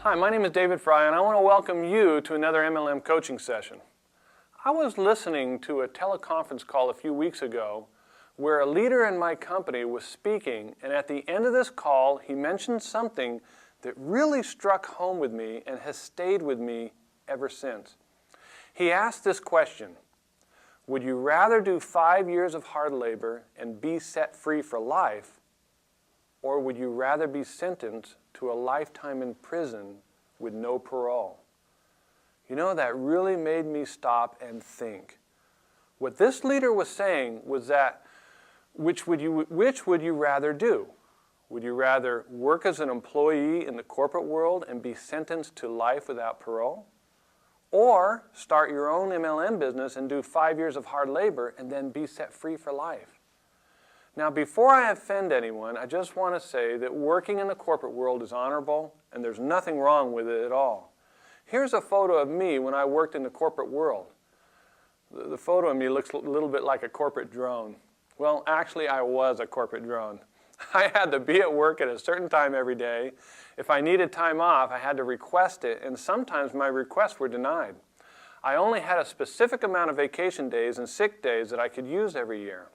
Hi, my name is David Fry, and I want to welcome you to another MLM coaching session. I was listening to a teleconference call a few weeks ago where a leader in my company was speaking, and at the end of this call, he mentioned something that really struck home with me and has stayed with me ever since. He asked this question: would you rather do 5 years of hard labor and be set free for life, or would you rather be sentenced to a lifetime in prison with no parole? You know, that really made me stop and think. What this leader was saying was that which would you rather do? Would you rather work as an employee in the corporate world and be sentenced to life without parole? Or start your own MLM business and do 5 years of hard labor and then be set free for life? Now, before I offend anyone, I just want to say that working in the corporate world is honorable and there's nothing wrong with it at all. Here's a photo of me when I worked in the corporate world. The photo of me looks a little bit like a corporate drone. Well, actually, I was a corporate drone. I had to be at work at a certain time every day. If I needed time off, I had to request it, and sometimes my requests were denied. I only had a specific amount of vacation days and sick days that I could use every year.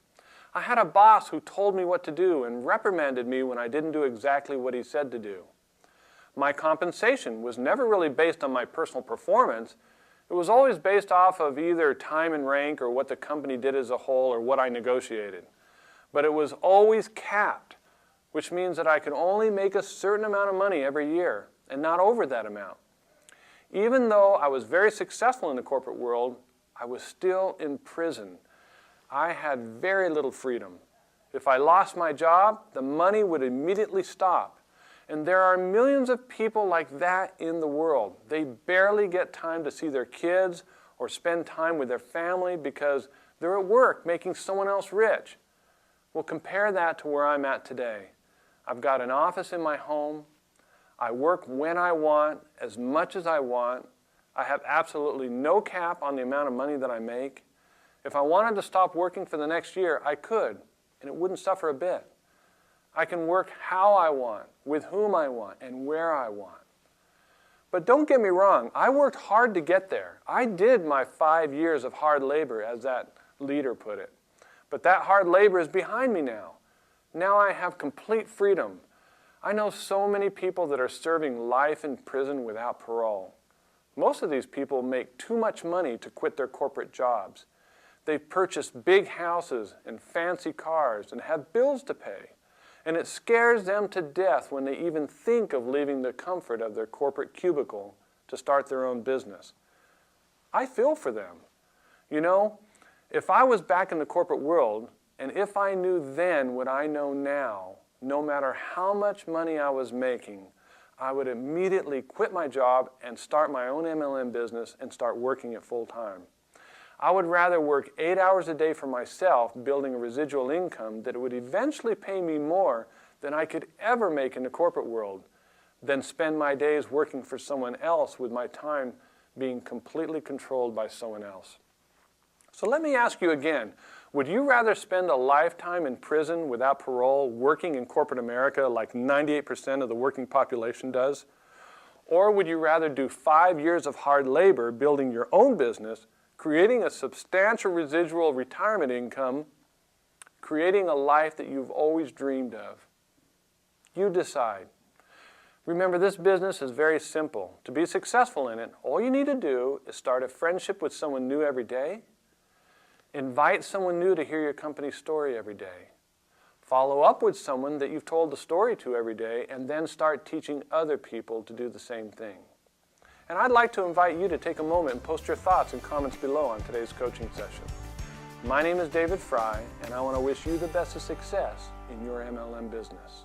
I had a boss who told me what to do and reprimanded me when I didn't do exactly what he said to do. My compensation was never really based on my personal performance. It was always based off of either time and rank or what the company did as a whole or what I negotiated. But it was always capped, which means that I could only make a certain amount of money every year and not over that amount. Even though I was very successful in the corporate world, I was still in prison. I had very little freedom. If I lost my job, the money would immediately stop. And there are millions of people like that in the world. They barely get time to see their kids or spend time with their family because they're at work making someone else rich. Well, compare that to where I'm at today. I've got an office in my home. I work when I want, as much as I want. I have absolutely no cap on the amount of money that I make. If I wanted to stop working for the next year, I could, and it wouldn't suffer a bit. I can work how I want, with whom I want, and where I want. But don't get me wrong, I worked hard to get there. I did my 5 years of hard labor, as that leader put it. But that hard labor is behind me now. Now I have complete freedom. I know so many people that are serving life in prison without parole. Most of these people make too much money to quit their corporate jobs. They've purchased big houses and fancy cars and have bills to pay. And it scares them to death when they even think of leaving the comfort of their corporate cubicle to start their own business. I feel for them. You know, if I was back in the corporate world, and if I knew then what I know now, no matter how much money I was making, I would immediately quit my job and start my own MLM business and start working it full time. I would rather work 8 hours a day for myself, building a residual income that would eventually pay me more than I could ever make in the corporate world, than spend my days working for someone else with my time being completely controlled by someone else. So let me ask you again, would you rather spend a lifetime in prison without parole working in corporate America like 98% of the working population does? Or would you rather do 5 years of hard labor building your own business, creating a substantial residual retirement income, creating a life that you've always dreamed of? You decide. Remember, this business is very simple. To be successful in it, all you need to do is start a friendship with someone new every day, invite someone new to hear your company's story every day, follow up with someone that you've told the story to every day, and then start teaching other people to do the same thing. And I'd like to invite you to take a moment and post your thoughts and comments below on today's coaching session. My name is David Fry, and I want to wish you the best of success in your MLM business.